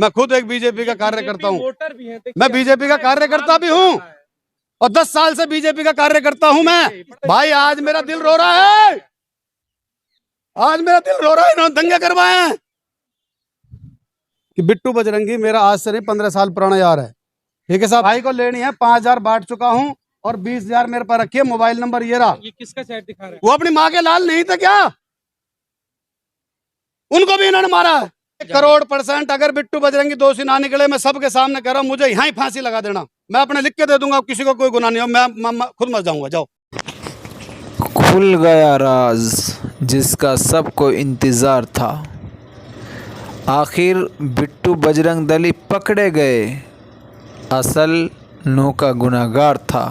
मैं खुद एक बीजेपी का कार्यकर्ता हूँ, वोटर भी हैं, मैं बीजेपी का कार्यकर्ता भी हूँ और 10 साल से बीजेपी का कार्यकर्ता हूँ मैं। भाई आज मेरा दिल रो रहा है, आज मेरा दिल रो रहा है। इन्होंने दंगे करवाए हैं कि बिट्टू बजरंगी मेरा आज से नहीं 15 साल पुराना यार है। ठीक है साहब, भाई को लेनी है 5,000 बांट चुका हूँ और 20,000 मेरे पास रखिए। मोबाइल नंबर ये रहा। ये किसका चैट दिखा रहा है? वो अपनी माँ के लाल नहीं थे क्या? उनको भी इन्होंने मारा है। 1,00,00,000% अगर बिट्टू बजरंगी दोषी ना निकले, मैं सबके सामने कह रहा हूँ, मुझे यहाँ ही फांसी लगा देना। मैं अपने लिख के दे दूंगा, किसी को कोई गुनाह नहीं हो, मैं खुद मर जाऊंगा। जाओ। खुल गया राज जिसका सबको इंतज़ार था। आखिर बिट्टू बजरंग दली पकड़े गए, असल नूह का गुनहगार था।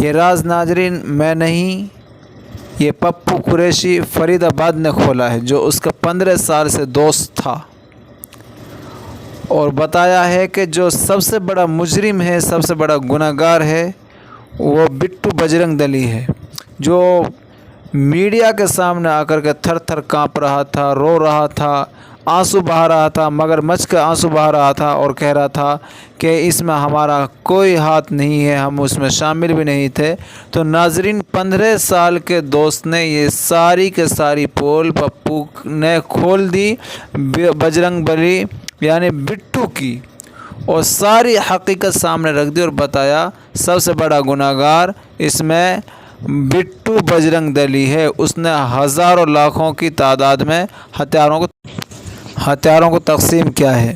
ये राज नाजरीन मैं नहीं, ये पप्पू कुरैशी फरीदाबाद ने खोला है, जो उसका 15 साल से दोस्त था और बताया है कि जो सबसे बड़ा मुजरिम है, सबसे बड़ा गुनहगार है, वो बिट्टू बजरंग दली है, जो मीडिया के सामने आकर के थर थर काँप रहा था, रो रहा था, आंसू बहा रहा था, मगरमच्छ का आंसू बहा रहा था और कह रहा था कि इसमें हमारा कोई हाथ नहीं है, हम उसमें शामिल भी नहीं थे। तो नाजरीन 15 साल के दोस्त ने ये सारी के सारी पोल पप्पू ने खोल दी बजरंग बली यानी बिट्टू की, और सारी हकीकत सामने रख दी और बताया सबसे बड़ा गुनहगार इसमें बिट्टू बजरंग दली है। उसने हज़ारों लाखों की तादाद में हथियारों को तकसीम किया है।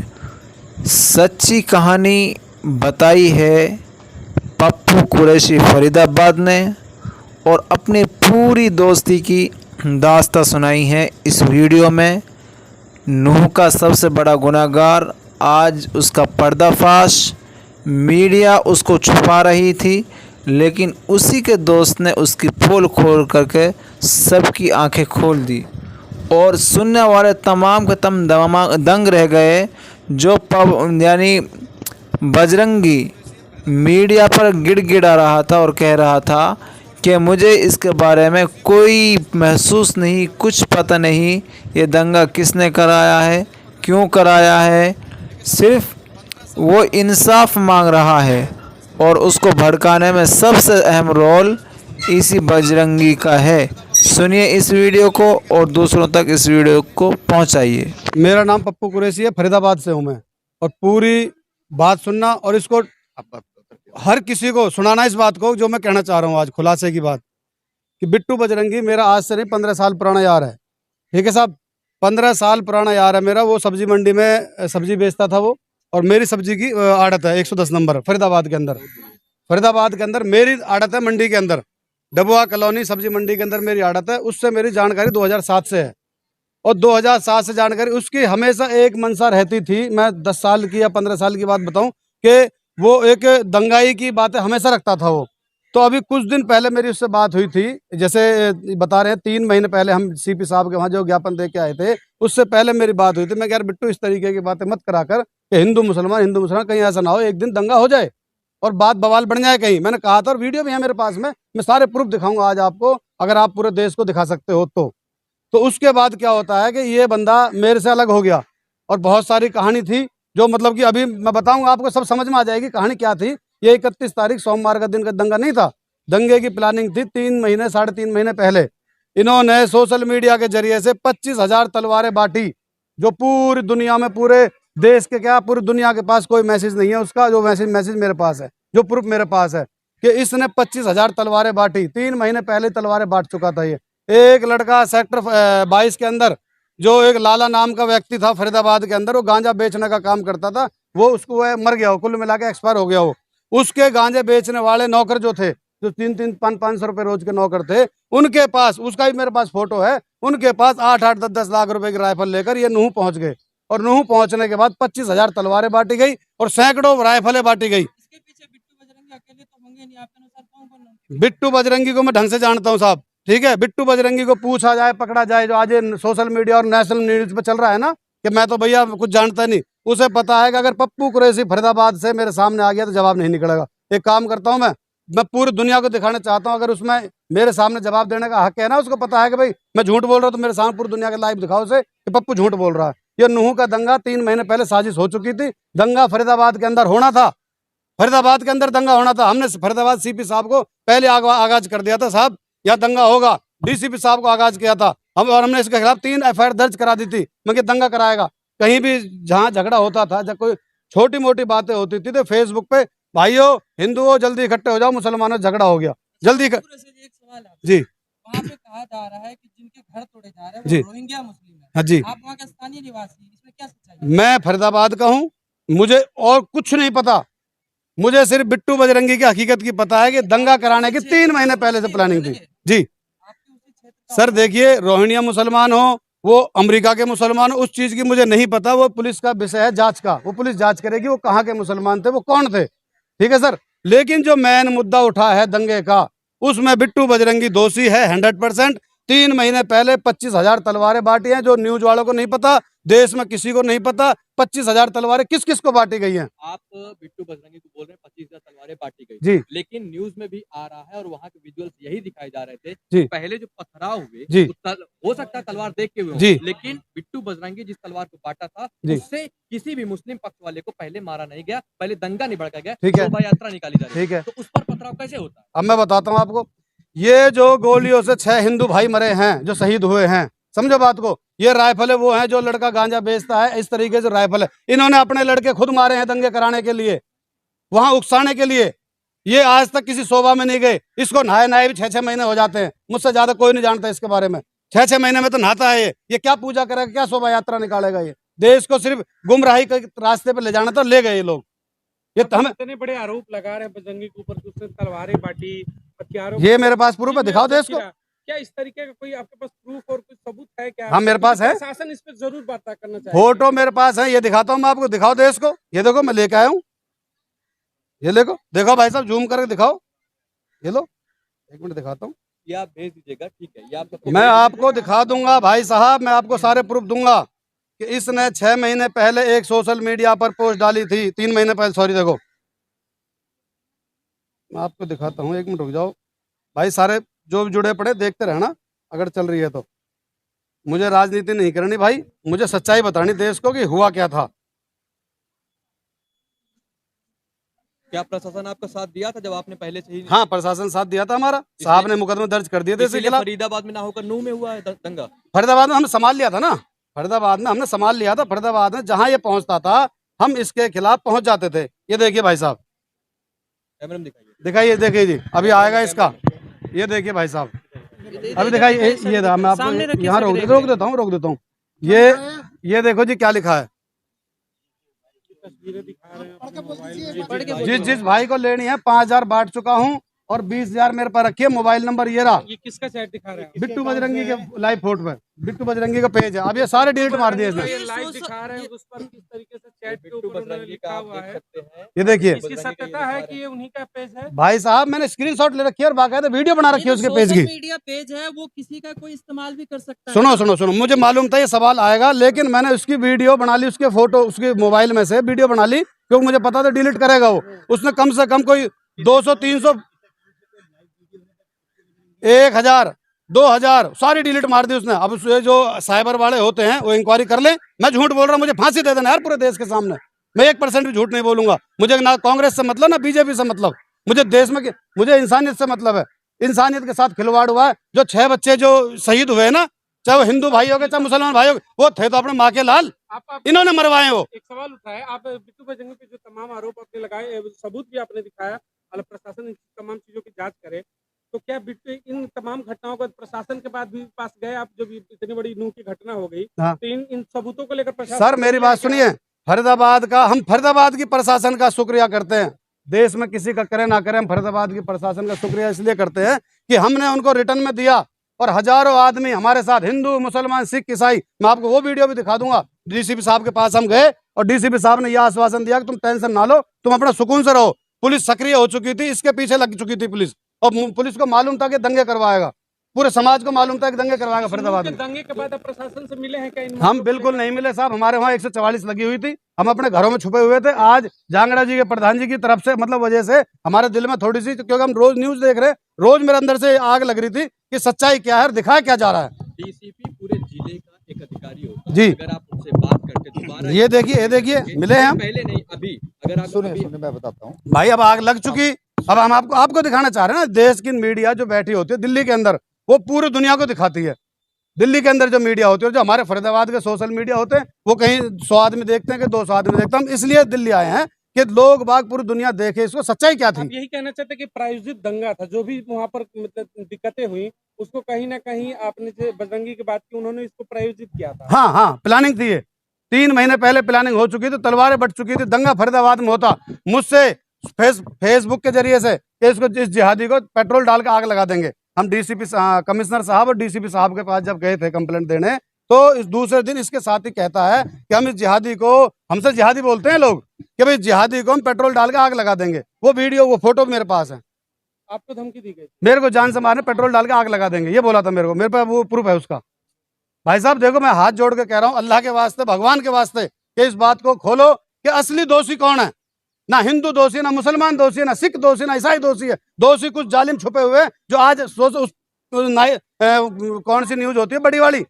सच्ची कहानी बताई है पप्पू कुरैशी फरीदाबाद ने और अपनी पूरी दोस्ती की दास्तां सुनाई है इस वीडियो में। नूह का सबसे बड़ा गुनहगार, आज उसका पर्दाफाश। मीडिया उसको छुपा रही थी, लेकिन उसी के दोस्त ने उसकी पोल खोल करके सबकी आंखें खोल दी और सुनने वाले तमाम के दंग रह गए। जो यानी बजरंगी मीडिया पर गिड़गिड़ा रहा था और कह रहा था कि मुझे इसके बारे में कोई महसूस नहीं, कुछ पता नहीं, ये दंगा किसने कराया है, क्यों कराया है, सिर्फ वो इंसाफ मांग रहा है और उसको भड़काने में सबसे अहम रोल इसी बजरंगी का है। सुनिए इस वीडियो को और दूसरों तक इस वीडियो को पहुंचाइए। मेरा नाम पप्पू कुरैशी है, फरीदाबाद से हूँ मैं। और पूरी बात सुनना और इसको हर किसी को सुनाना, इस बात को जो मैं कहना चाह रहा हूँ आज, खुलासे की बात, कि बिट्टू बजरंगी मेरा आज से नहीं 15 साल पुराना यार है। ठीक है साहब, 15 साल पुराना यार है मेरा। वो सब्जी मंडी में सब्जी बेचता था वो, और मेरी सब्जी की आड़त है 110 नंबर फरीदाबाद के अंदर। फरीदाबाद के अंदर मेरी आड़त है, मंडी के अंदर डबुआ कॉलोनी सब्जी मंडी के अंदर मेरी आड़त है। उससे मेरी जानकारी 2007 से है और 2007 से जानकारी उसकी हमेशा एक मनसा रहती थी। मैं 10 साल की या 15 साल की बात बताऊं कि वो एक दंगाई की बातें हमेशा रखता था वो। तो अभी कुछ दिन पहले मेरी उससे बात हुई थी, जैसे बता रहे हैं 3 महीने पहले हम सीपी साहब के वहाँ जो ज्ञापन दे के आए थे, उससे पहले मेरी बात हुई थी। मैं यार बिट्टू इस तरीके की बातें मत करा कर कि हिंदू मुसलमान कहीं ऐसा ना हो एक दिन दंगा हो जाए और बात बवाल बन जाए कहीं। मैंने कहा था और वीडियो भी है मेरे पास में, मैं सारे प्रूफ दिखाऊंगा आज आपको, अगर आप पूरे देश को दिखा सकते हो तो उसके बाद क्या होता है कि ये बंदा मेरे से अलग हो गया और बहुत सारी कहानी थी जो मतलब कि अभी मैं बताऊंगा आपको, सब समझ में आ जाएगी कहानी क्या थी। ये 31 तारीख सोमवार का दिन का दंगा नहीं था, दंगे की प्लानिंग थी 3 महीने 3.5 महीने पहले। इन्होंने सोशल मीडिया के जरिए से 25,000 तलवारें बांटी, जो पूरी दुनिया में, पूरे देश के क्या पूरी दुनिया के पास कोई मैसेज नहीं है उसका, जो मैसेज मेरे पास है, जो प्रूफ मेरे पास है कि इसने 25,000 तलवारें बांटी। 3 महीने पहले तलवारें बांट चुका था ये। एक लड़का सेक्टर 22 के अंदर, जो एक लाला नाम का व्यक्ति था फरीदाबाद के अंदर, वो गांजा बेचने का काम करता था, वो उसको मर गया, वो कुल मिला के एक्सपायर हो गया। वो उसके गांजे बेचने वाले नौकर जो थे, जो 300 500 रुपए रोज के नौकर थे, उनके पास, उसका भी मेरे पास फोटो है, उनके पास 8 10 लाख रुपए की राइफल लेकर ये नूह पहुंच गए। और नूह पहुंचने के बाद 25,000 तलवारें बांटी गई और सैकड़ों राइफलें बांटी गई। इसके पीछे बिट्टू बजरंगी अकेले तो होंगे नहीं, आपके अनुसार कौन? बिट्टू बजरंगी को मैं ढंग से जानता हूँ साहब, ठीक है। बिट्टू बजरंगी को पूछा जाए, पकड़ा जाए, जो आज सोशल मीडिया और नेशनल न्यूज पे चल रहा है ना कि मैं तो भैया कुछ जानता नहीं, उसे पता है कि अगर पप्पू कुरैशी फरीदाबाद से मेरे सामने आ गया तो जवाब नहीं निकलेगा। एक काम करता हूँ, मैं पूरी दुनिया को दिखाना चाहता हूँ, अगर उसमें मेरे सामने जवाब देने का हक है ना, उसको पता है कि भाई मैं झूठ बोल रहा हूँ, तो मेरे सामने पूरी दुनिया के लाइव दिखाओ उसे कि पप्पू झूठ बोल रहा है। ये नूह का दंगा 3 महीने पहले साजिश हो चुकी थी। दंगा फरीदाबाद के अंदर होना था, फरीदाबाद के अंदर दंगा होना था। हमने फरीदाबाद सीपी साहब को पहले आगाज कर दिया था, साहब यहाँ दंगा होगा। डीसीपी साहब को आगाज किया था और हमने इसके खिलाफ 3 एफआईआर दर्ज करा दी थी। मगर दंगा कराएगा, कहीं भी जहाँ झगड़ा होता था, जब कोई छोटी मोटी बातें होती थी तो फेसबुक पे भाइयों हिंदुओं जल्दी इकट्ठे हो जाओ, मुसलमानों से झगड़ा हो गया जल्दी एक सवाल है जी वहाँ पे कहा जा रहा है कि जिनके घर तोड़े जा रहे हैं जी। वो रोहिंग्या मुस्लिम है। हाँ जी, आप वहाँ के स्थानीय निवासी, इसमें क्या सच्चाई है? मैं फरीदाबाद का हूँ, मुझे और कुछ नहीं पता। मुझे सिर्फ बिट्टू बजरंगी की हकीकत की पता है कि दंगा कराने की 3 महीने पहले से प्लानिंग थी जी। आपके उसी क्षेत्र का सर देखिए, रोहिंग्या मुसलमान हो, वो अमेरिका के मुसलमान हो, उस चीज की मुझे नहीं पता। वो पुलिस का विषय है जांच का, वो पुलिस जांच करेगी वो कहाँ के मुसलमान थे, वो कौन थे, ठीक है सर। लेकिन जो मेन मुद्दा उठा है दंगे का, उसमें बिट्टू बजरंगी दोषी है 100%। 3 महीने पहले 25,000 तलवारें बांटी हैं, जो न्यूज वालों को नहीं पता, देश में किसी को नहीं पता। 25,000 तलवारें किस किस को बांटी गई हैं? आप बिट्टू बजरंगी को बोल रहे हैं 25,000 तलवारें बांटी गई, जी लेकिन न्यूज में भी आ रहा है और वहाँ के विजुअल्स यही दिखाए जा रहे थे जी। पहले जो पथराव हुए जी। हो सकता है तलवार देख के हुए हों, जी। लेकिन बिट्टू बजरंगी जिस तलवार को बांटा था जी। उससे किसी भी मुस्लिम पक्ष वाले को पहले मारा नहीं गया, पहले दंगा नहीं भड़का गया, ठीक है। शोभा यात्रा निकाली जा रही ठीक है, तो उस पर पथराव कैसे होता है? अब मैं बताता हूँ आपको। ये जो गोलियों से 6 हिंदू भाई मरे हैं, जो शहीद हुए हैं, समझो बात को। ये राइफल है, वो है जो लड़का गांजा बेचता है, इस तरीके से राइफल है। इन्होंने अपने लड़के खुद मारे हैं दंगे कराने के लिए, वहां उकसाने के लिए। ये आज तक किसी शोभा में नहीं गए। इसको नहाए भी 6-6 महीने हो जाते हैं, मुझसे ज्यादा कोई नहीं जानता इसके बारे में। 6-6 महीने में तो नहाता है ये क्या पूजा करेगा, क्या शोभा यात्रा निकालेगा? ये देश को सिर्फ गुमराही के रास्ते पर ले जाना था, ले गए ये लोग। ये तो हमें इतने बड़े आरोप लगा रहे हैं बजरंगी के ऊपर कि उसने तलवारें बांटी, हथियारों ये मेरे पास प्रूफ है, दिखाओ देश को। क्या इस तरीके का कोई आपके पास प्रूफ और कुछ सबूत है क्या? हाँ मेरे पास है, प्रशासन इस पे जरूर बात करना चाहिए। फोटो मेरे पास है, ये दिखाता हूँ मैं आपको। दिखाओ देश को, ये देखो मैं लेके आया हूँ, ये देखो, देखो भाई साहब जूम करके दिखाओ, ये लो, 1 मिनट दिखाता हूँ। ये आप भेज दीजिएगा, ठीक है, ये आप मैं आपको दिखा दूंगा भाई साहब, मैं आपको सारे प्रूफ दूंगा कि इसने 6 महीने पहले एक सोशल मीडिया पर पोस्ट डाली थी, 3 महीने पहले, सॉरी। देखो मैं आपको दिखाता हूँ, 1 मिनट रुक जाओ भाई। सारे जो भी जुड़े पड़े देखते रहना, अगर चल रही है तो। मुझे राजनीति नहीं करनी भाई, मुझे सच्चाई बतानी देश को कि हुआ क्या था। क्या प्रशासन आपका साथ दिया था जब आपने पहले से ही? हाँ प्रशासन साथ दिया था हमारा, साहब ने मुकदमे दर्ज कर दिए थे इसके खिलाफ। फरीदाबाद में ना होकर नूह में हुआ है दंगा? फरीदाबाद में हमने संभाल लिया था ना, फरीदाबाद में हमने संभाल लिया था। फरीदाबाद में जहां ये पहुंचता था हम इसके खिलाफ पहुंच जाते थे। ये देखिए भाई साहब, कैमरे में दिखाइए, दिखाइए, देखिए जी, अभी आएगा इसका। ये देखिए भाई साहब, अभी दिखाइए, ये मैं आपको यहाँ रोक देता हूँ। ये देखो जी क्या लिखा है। तस्वीरें दिखा रहे हैं जिस भाई को लेनी है 5,000 बांट चुका हूँ और 20,000 मेरे पास रखिए। मोबाइल नंबर ये रहा, ये किसका चैट दिखा रहे हैं? बिट्टू बजरंगी के लाइव फोटो पे, बिट्टू बजरंगी का पेज है। अब ये सारे डिलीट मार दिए इसने। ये लाइव दिखा रहे हैं उस पर किस तरीके से चैट के बिट्टू ऊपर उन्होंने बजरंगी लिखा का आप हुआ देख है। सकते हैं। ये देखिए इसकी सत्यता है कि ये उन्हीं का पेज है? भाई साहब, मैंने स्क्रीनशॉट ले रखी है और बाकायदा वीडियो बना रखी है उसके पेज की। मीडिया पेज है, वो किसी का कोई इस्तेमाल भी कर सकता है। सुनो, मुझे मालूम था ये सवाल आएगा, लेकिन मैंने उसकी वीडियो बना ली, उसके फोटो उसके मोबाइल में से वीडियो बना ली, क्योंकि मुझे पता था डिलीट करेगा वो। उसने कम से कम कोई 200, 300, 1,000, 2,000 सारी डिलीट मार दी उसने। अब उसके जो साइबर वाले होते हैं वो इंक्वायरी कर ले। मैं झूठ बोल रहा हूँ, मुझे फांसी दे देना यार पूरे देश के सामने। मैं 1% भी झूठ नहीं बोलूंगा। मुझे ना कांग्रेस से मतलब, ना बीजेपी से मतलब, मुझे देश में, मुझे इंसानियत से मतलब है। इंसानियत के साथ खिलवाड़ हुआ है। जो 6 बच्चे जो शहीद हुए ना, चाहे वो हिंदू भाई हो गए चाहे मुसलमान भाई हो गए, वो थे तो अपने माँ के लाल, इन्होंने मरवाए। वो एक सवाल उठा है, आप बिट्टू बजरंगी पे जो तमाम आरोप आपने लगाए, सबूत भी आपने दिखाया, अगर प्रशासन इन तमाम चीजों की जांच करे, तो क्या बिट्टू इन तमाम घटनाओं को प्रशासन के बाद भी पास गए आप? जब इतनी बड़ी नूह की घटना हो गई, हाँ। तो इन सबूतों को लेकर प्रशासन, सर मेरी बात सुनिए, फरीदाबाद का, हम फरीदाबाद की प्रशासन का शुक्रिया करते हैं। देश में किसी का करे ना करे, हम फरीदाबाद की प्रशासन का शुक्रिया इसलिए करते हैं कि हमने उनको रिटर्न में दिया और हजारों आदमी हमारे साथ, हिंदू, मुसलमान, सिख, ईसाई। मैं आपको वो वीडियो भी दिखा दूंगा। डीसीपी साहब के पास हम गए और डीसीपी साहब ने यह आश्वासन दिया कि तुम टेंशन ना लो, तुम अपना सुकून से रहो। पुलिस सक्रिय हो चुकी थी, इसके पीछे लग चुकी थी पुलिस, और पुलिस को मालूम था कि दंगे करवाएगा, पूरे समाज को मालूम था कि दंगे करवाएगा फरीदाबाद में। दंगे के बाद आप प्रशासन से मिले हैं क्या? हम बिल्कुल नहीं मिले साहब, हमारे वहाँ 144 लगी हुई थी, हम अपने घरों में छुपे हुए थे। आज जांगड़ा जी के प्रधान जी की तरफ से, मतलब वजह से हमारे दिल में थोड़ी सी, क्योंकि हम रोज न्यूज देख रहे हैं, रोज मेरे अंदर से आग लग रही थी कि सच्चाई क्या है, दिखाया क्या जा रहा है। डीसीपी पूरे जिले का एक प्रशासनिक अधिकारी होता जी। अगर आप उनसे बात करते दोबारा ये देखिए मिले हैं हम। पहले नहीं अभी अगर आप सुने अभी सुने मैं बताता हूँ। भाई अब आग लग चुकी, अब हम आपको दिखाना चाह रहे हैं ना, देश की मीडिया जो बैठी होती है दिल्ली के अंदर वो पूरी दुनिया को दिखाती है। दिल्ली के अंदर जो मीडिया होती है, जो हमारे फरीदाबाद के सोशल मीडिया होते हैं, वो कहीं 100 आदमी देखते हैं कि 200 आदमी देखते हैं। हम इसलिए दिल्ली आए हैं कि लोग बाग पूरी दुनिया देखे इसको सच्चाई क्या आप थी। यही कहना चाहते हैं कि प्रायोजित दंगा था, जो भी वहाँ पर मतलब दिक्कतें हुई, उसको कहीं ना कहीं आपने जो बजरंगी की बात की, उन्होंने इसको प्रायोजित किया था। हाँ हाँ, प्लानिंग थी ये। 3 महीने पहले प्लानिंग हो चुकी थी, तलवारें बट चुकी थी, दंगा फरीदाबाद में होता। मुझसे फेसबुक के जरिए से कि इसको इस जिहादी को पेट्रोल डाल के आग लगा देंगे। हम डीसीपी कमिश्नर साहब और डीसीपी साहब के पास जब गए थे कंप्लेंट देने, तो इस दूसरे दिन इसके साथ ही कहता है कि हम इस जिहादी को, हमसे जिहादी बोलते हैं लोग, कि भाई जिहादी को हम पेट्रोल डाल के आग लगा देंगे। वो वीडियो वो फोटो मेरे पास है। आपको धमकी दी गई? मेरे को जान से मारने, पेट्रोल डाल के आग लगा देंगे, ये बोला था मेरे को। मेरे पास वो प्रूफ है उसका। भाई साहब देखो, मैं हाथ जोड़ के कह रहा हूँ, अल्लाह के वास्ते, भगवान के वास्ते, कि इस बात को खोलो कि असली दोषी कौन है। ना हिंदू दोषी, ना मुसलमान दोषी, ना सिख दोषी, ना ईसाई दोषी है। दोषी कुछ जालिम छुपे हुए हैं, जो आज कौन सी न्यूज होती है बड़ी वाली,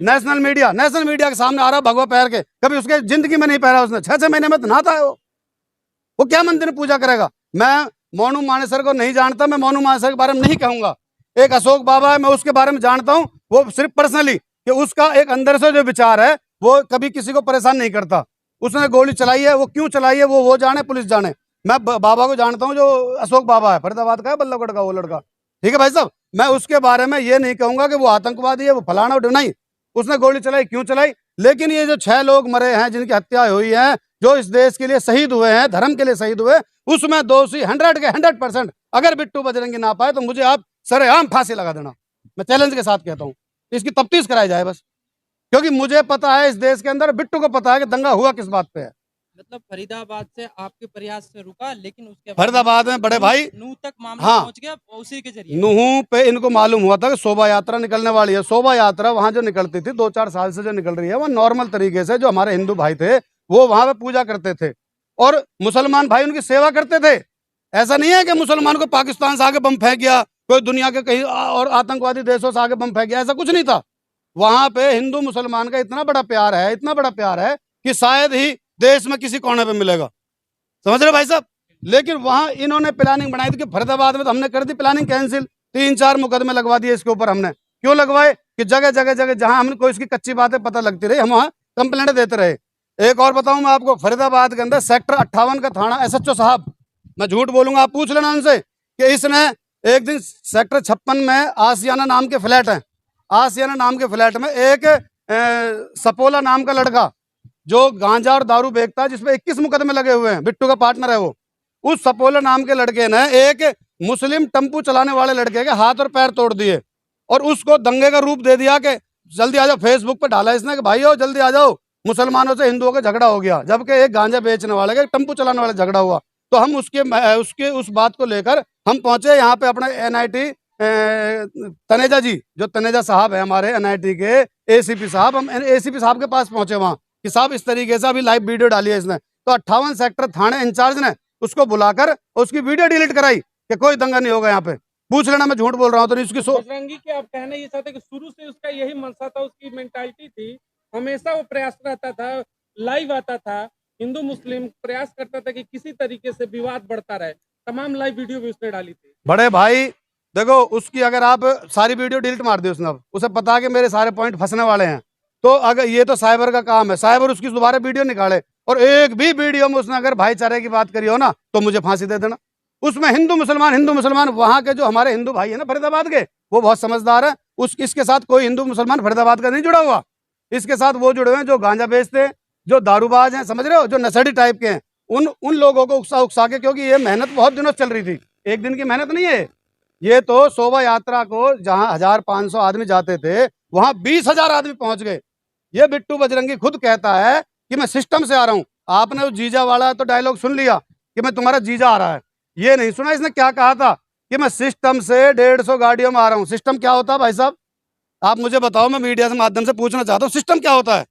नेशनल मीडिया के सामने आ रहा भगवा पैर के। कभी उसके जिंदगी में नहीं पहरा उसने, 6-6 महीने में तो नहाता है वो क्या मंदिर में पूजा करेगा। मैं मोनू मानेसर को नहीं जानता, मैं मोनू मानेसर के बारे में नहीं कहूंगा। एक अशोक बाबा है, मैं उसके बारे में जानता हूं, वो सिर्फ पर्सनली, कि उसका एक अंदर से जो विचार है वो कभी किसी को परेशान नहीं करता। उसने गोली चलाई है, वो क्यों चलाई है वो जाने, पुलिस जाने। मैं बाबा को जानता हूं, जो अशोक बाबा है, फरीदाबाद का है, बल्लभगढ़ का वो लड़का, ठीक है भाई साहब। मैं उसके बारे में ये नहीं कहूंगा कि वो आतंकवादी है, वो फलाना नहीं। उसने गोली चलाई, क्यों चलाई। लेकिन ये जो 6 लोग मरे हैं, जिनकी हत्या हुई है, जो इस देश के लिए शहीद हुए हैं, धर्म के लिए शहीद हुए, उसमें दोषी 100 के 100%। अगर बिट्टू बजरंगी ना पाए तो मुझे आप सरेआम फांसी लगा देना, मैं चैलेंज के साथ कहता हूं। इसकी तफ्तीश कराई जाए बस, क्योंकि मुझे पता है, इस देश के अंदर बिट्टू को पता है कि दंगा हुआ किस बात पे है। मतलब फरीदाबाद से आपके प्रयास से रुका, लेकिन उसके बाद फरीदाबाद में बड़े भाई नूह तक मामला हाँ, पहुंच गया उसी के जरिए। नूह पे इनको मालूम हुआ था कि शोभा यात्रा निकलने वाली है। शोभा यात्रा वहां जो निकलती थी 2-4 साल से जो निकल रही है, वो नॉर्मल तरीके से, जो हमारे हिंदू भाई थे वो वहां पे पूजा करते थे और मुसलमान भाई उनकी सेवा करते थे। ऐसा नहीं है कि मुसलमान को पाकिस्तान से आगे बम फेंक गया, कोई दुनिया के कहीं और आतंकवादी देशों से आगे बम फेंक गया, ऐसा कुछ नहीं था। वहां पे हिंदू मुसलमान का इतना बड़ा प्यार है, इतना बड़ा प्यार है कि शायद ही देश में किसी कोने पे मिलेगा, समझ रहे भाई साहब। लेकिन वहां इन्होंने प्लानिंग बनाई थी कि फरीदाबाद में, तो हमने कर दी प्लानिंग कैंसिल। 3-4 मुकदमे लगवा दिए इसके ऊपर हमने। क्यों लगवाए कि जगह जगह जगह जहां हमको इसकी कच्ची बातें पता लगती रही, हम वहां कंप्लेंट देते रहे। एक और बताऊं मैं आपको, फरीदाबाद के अंदर सेक्टर 58 का थाना SHO साहब, मैं झूठ बोलूंगा, आप पूछ लेना उनसे, कि इसने एक दिन सेक्टर 56 में आसियाना नाम के फ्लैट है, आसियाना नाम के फ्लैट में एक सपोला नाम का लड़का जो गांजा और दारू बेचता है, जिसमें 21 मुकदमे लगे हुए हैं, बिट्टू का पार्टनर है वो। उस सपोला नाम के लड़के ने एक मुस्लिम टेम्पू चलाने वाले लड़के के हाथ और पैर तोड़ दिए और उसको दंगे का रूप दे दिया कि जल्दी आ जाओ। फेसबुक पे डाला इसने कि भाई जल्दी आ जाओ, मुसलमानों से हिंदुओं का झगड़ा हो गया, जबकि एक गांजा बेचने वाले का टेम्पू चलाने वाले झगड़ा हुआ। तो हम उसके उस बात को लेकर हम पहुंचे यहाँ पे अपने NIT तनेजा जी, जो तनेजा साहब है हमारे NIT के ACP साहब, हम ACP साहब के पास पहुंचे वहां कि साहब इस तरीके से अभी लाइव वीडियो डाली है इसने। तो 58 सेक्टर थाने इंचार्ज ने उसको बुलाकर उसकी वीडियो डिलीट कराई कि कोई दंगा नहीं होगा यहाँ पे। पूछ लेना, मैं झूठ बोल रहा हूँ तो नहीं। उसकी बजरंगी के आप कहना ये चाहते कि शुरू से उसका यही मनसा था, उसकी मेंटालिटी थी, हमेशा वो प्रयास रहता था, लाइव आता था, हिंदू मुस्लिम प्रयास करता था कि किसी तरीके से विवाद बढ़ता रहे। तमाम लाइव वीडियो भी उसने डाली थी। बड़े भाई देखो, उसकी अगर आप सारी वीडियो डिलीट मार दी उसने, अब उसे पता है कि मेरे सारे पॉइंट फंसने वाले हैं, तो अगर ये तो साइबर का काम है, साइबर उसकी दोबारा वीडियो निकाले और एक भी वीडियो में उसने अगर भाईचारे की बात करी हो ना, तो मुझे फांसी दे देना। उसमें हिंदू मुसलमान वहां के जो हमारे हिंदू भाई है ना फरीदाबाद के, वो बहुत समझदार है। इसके साथ कोई हिंदू मुसलमान फरीदाबाद का नहीं जुड़ा हुआ। इसके साथ वो जुड़े हुए हैं जो गांजा बेचते हैं, जो दारूबाज हैं, समझ रहे हो, जो नशेड़ी टाइप के हैं। उन लोगों को उकसा के, क्योंकि ये मेहनत बहुत दिनों से चल रही थी, एक दिन की मेहनत नहीं है ये। तो शोभा यात्रा को जहां 1500 आदमी जाते थे, वहां 20,000 आदमी पहुंच गए। ये बिट्टू बजरंगी खुद कहता है कि मैं सिस्टम से आ रहा हूं। आपने वो जीजा वाला तो डायलॉग सुन लिया कि मैं तुम्हारा जीजा आ रहा है, ये नहीं सुना इसने क्या कहा था कि मैं सिस्टम से 150 गाड़ियों में आ रहा हूं। सिस्टम क्या होता है भाई साहब, आप मुझे बताओ, मैं मीडिया के माध्यम से पूछना चाहता हूँ, सिस्टम क्या होता है।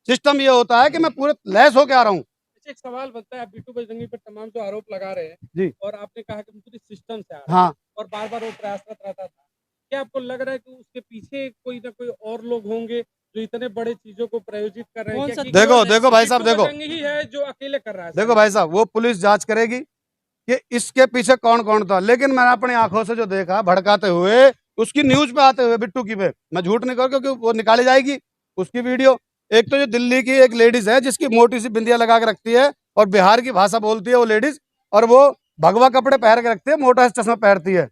सिस्टम ये होता है कि मैं पूरे लैस होके आ रहा हूँ। अच्छा, एक सवाल बनता है, आप बिट्टू बजरंगी पर तमाम जो आरोप लगा रहे हैं जी, और आपने कहा कि पूरी सिस्टम से आ रहे हैं, हाँ, और बार बार वो प्रयासरत रहता था, क्या आपको लग रहा है कि उसके पीछे कोई ना कोई और लोग होंगे जो इतने बड़े चीजों को प्रायोजित कर रहे हैं? कौन क्या सा कि देखो देखो भाई साहब, बिट्टू देखो बजरंगी ही है जो अकेले कर रहा है? देखो भाई साहब, वो पुलिस जांच करेगी कि इसके पीछे कौन कौन था, लेकिन मैंने अपनी आंखों से जो देखा भड़काते हुए, उसकी न्यूज पे आते हुए बिट्टू की पे, मैं झूठ नहीं करूँ क्योंकि वो निकाली जाएगी उसकी वीडियो। एक तो जो दिल्ली की एक लेडीज है जिसकी मोटी सी बिंदिया लगा के रखती है और बिहार की भाषा बोलती है वो लेडीज, और वो भगवा कपड़े पहन के रखती है, मोटा सा चश्मा पहनती है,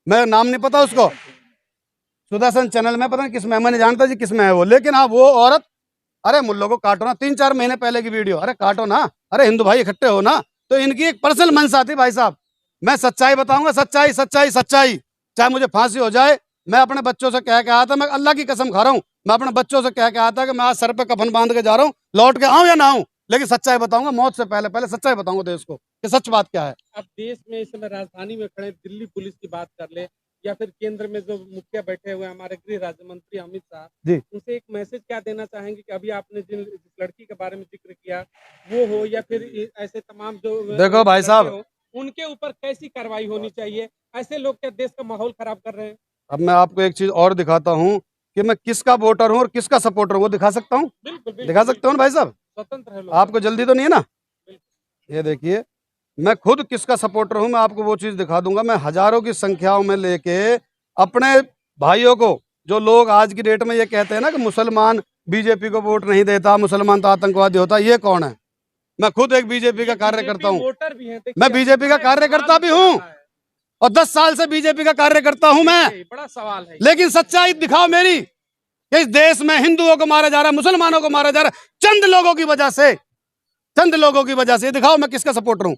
मैं नाम नहीं पता उसको, सुदर्शन चैनल में पता नहीं किस में, मैं नहीं जानता जी किस में है वो, लेकिन हाँ वो औरत, अरे मुल्लों को काटो ना, 3-4 महीने पहले की वीडियो, अरे काटो ना, अरे हिंदू भाई इकट्ठे हो ना। तो इनकी एक पर्सनल मंशा थी भाई साहब, मैं सच्चाई बताऊंगा, सच्चाई सच्चाई सच्चाई, चाहे मुझे फांसी हो जाए। मैं अपने बच्चों से कह के आया था, मैं अल्लाह की कसम खा रहा हूँ, मैं अपने बच्चों से कह के आया था कि मैं आज सर पे कफन बांध के जा रहा हूँ, लौट के आऊं या ना आऊं, लेकिन सच्चाई बताऊंगा, मौत से पहले पहले सच्चाई बताऊंगा देश को कि सच बात क्या है। अब देश में इस समय राजधानी में खड़े दिल्ली पुलिस की बात कर ले, या फिर केंद्र में जो मुखिया बैठे हुए हैं हमारे गृह राज्य मंत्री अमित शाह जी। उनसे एक मैसेज क्या देना चाहेंगे कि अभी आपने जिस लड़की के बारे में जिक्र किया वो हो, या फिर ऐसे तमाम जो देखो भाई लड़के साहब, हो, उनके ऊपर कैसी कार्रवाई होनी चाहिए? ऐसे लोग क्या देश का माहौल खराब कर रहे हैं? अब मैं आपको एक चीज और दिखाता हूँ कि मैं किसका वोटर हूँ और किसका सपोर्टर हूँ, वो दिखा सकता हूँ, बिल्कुल बिल्कुल, दिखा सकता हूँ ना भाई साहब, स्वतंत्र है लोग। आपको जल्दी तो नहीं है ना। ये देखिए, मैं खुद किसका सपोर्टर हूं, मैं आपको वो चीज दिखा दूंगा। मैं हजारों की संख्याओं में लेके अपने भाइयों को, जो लोग आज की डेट में ये कहते हैं ना कि मुसलमान बीजेपी को वोट नहीं देता, मुसलमान तो आतंकवादी होता, ये कौन है? मैं खुद एक बीजेपी का कार्यकर्ता हूँ, वोटर भी हैं, देखिए, मैं बीजेपी का कार्यकर्ता भी हूँ और 10 साल से बीजेपी का कार्यकर्ता हूं मैं, बड़ा सवाल है। लेकिन सच्चाई दिखाओ मेरी कि इस देश में हिंदुओं को मारा जा रहा है, मुसलमानों को मारा जा रहा है, चंद लोगों की वजह से, चंद लोगों की वजह से। ये दिखाओ मैं किसका सपोर्टर हूँ,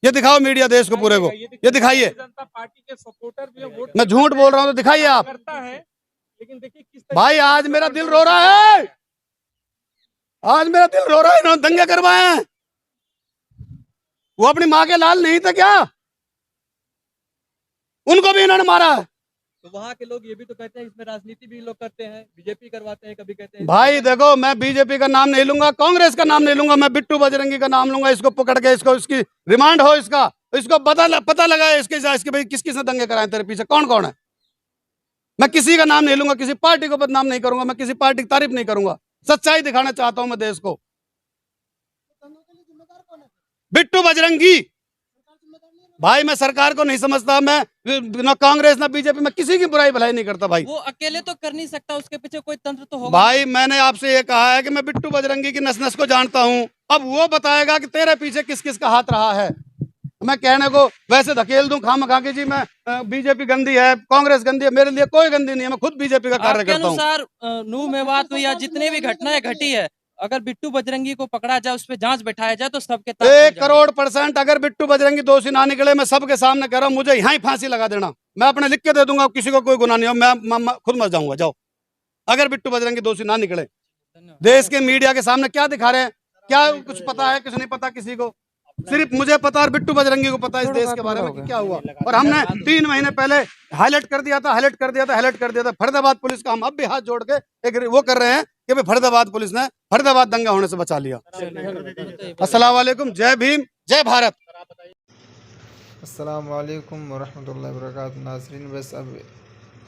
ये दिखाओ मीडिया देश को पूरे को, ये दिखाइए। जनता पार्टी के सपोर्टर भी हैं, वोट मैं झूठ बोल रहा हूँ तो दिखाइए आप। करता है, लेकिन देखिए किस भाई आज मेरा दिल रो रहा है, आज मेरा दिल रो रहा है, इन्होंने दंगे करवाए हैं। वो अपनी माँ के लाल नहीं थे क्या? उनको भी इन्होंने मारा है। तो वहाँ के लोग ये भी तो कहते हैं इसमें राजनीति भी लोग करते हैं, बीजेपी करवाते हैं, कभी कहते हैं भाई देखो, मैं बीजेपी का नाम नहीं लूंगा, कांग्रेस का नाम नहीं लूंगा, मैं बिट्टू बजरंगी का नाम लूंगा। इसको पकड़ के, इसको, इसकी रिमांड हो, इसको पता लगा इसके भाई किस किसने दंगे कराए तेरे पीछे, कौन कौन है। मैं किसी का नाम नहीं लूंगा, किसी पार्टी को बदनाम नहीं करूंगा, मैं किसी पार्टी की तारीफ नहीं करूंगा, सच्चाई दिखाना चाहता हूं मैं देश को। बिट्टू बजरंगी भाई, मैं सरकार को नहीं समझता, मैं ना कांग्रेस ना बीजेपी, मैं किसी की बुराई भलाई नहीं करता भाई। वो अकेले तो कर नहीं सकता, उसके पीछे कोई तंत्र तो होगा। भाई मैंने आपसे ये कहा है कि मैं बिट्टू बजरंगी की नस नस को जानता हूं, अब वो बताएगा कि तेरे पीछे किस किस का हाथ रहा है। मैं कहने को वैसे धकेल दूं खामखा के जी, मैं बीजेपी गंदी है, कांग्रेस गंदी है, मेरे लिए कोई गंदी नहीं है, मैं खुद बीजेपी का कार्य आपके करता हूँ। अनुसार नूह मेवात हुई या जितने भी घटनाएं घटी है, अगर बिट्टू बजरंगी को पकड़ा जाए, उस पर जांच बैठाया जाए तो सबके तार खुल 1 जाएंगे। करोड़% अगर बिट्टू बजरंगी दोषी ना निकले, मैं सबके सामने कह रहा हूँ, मुझे यहाँ ही फांसी लगा देना, मैं अपने लिख के दे दूंगा, किसी को कोई गुनाह नहीं हो, मैं खुद मर जाऊंगा। जाओ, अगर बिट्टू बजरंगी दोषी ना निकले। धन्यवाद। देश के मीडिया के सामने क्या दिखा रहे हैं, क्या कुछ पता है? कुछ नहीं पता किसी को, सिर्फ मुझे पता और बिट्टू बजरंगी को पता है इस देश के बारे में कि क्या हुआ। और हमने 3 महीने पहले हाईलाइट कर दिया था, फरीदाबाद पुलिस का हम अब भी हाथ जोड़ के एक वो कर रहे हैं कि भाई फरीदाबाद पुलिस ने फरीदाबाद दंगा होने से बचा लिया। अस्सलाम वालेकुम, जय भीम, जय भारत। अस्सलाम वालेकुम वरहमतुल्लाहि वबरकातुहू। नाज़रीन बस अब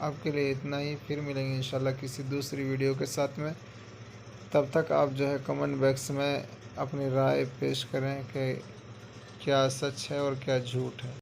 आपके लिए इतना ही, फिर मिलेंगे इंशाल्लाह किसी दूसरी वीडियो के साथ में। तब तक आप जो है कमेंट बॉक्स में अपनी राय पेश करें कि क्या सच है और क्या झूठ है।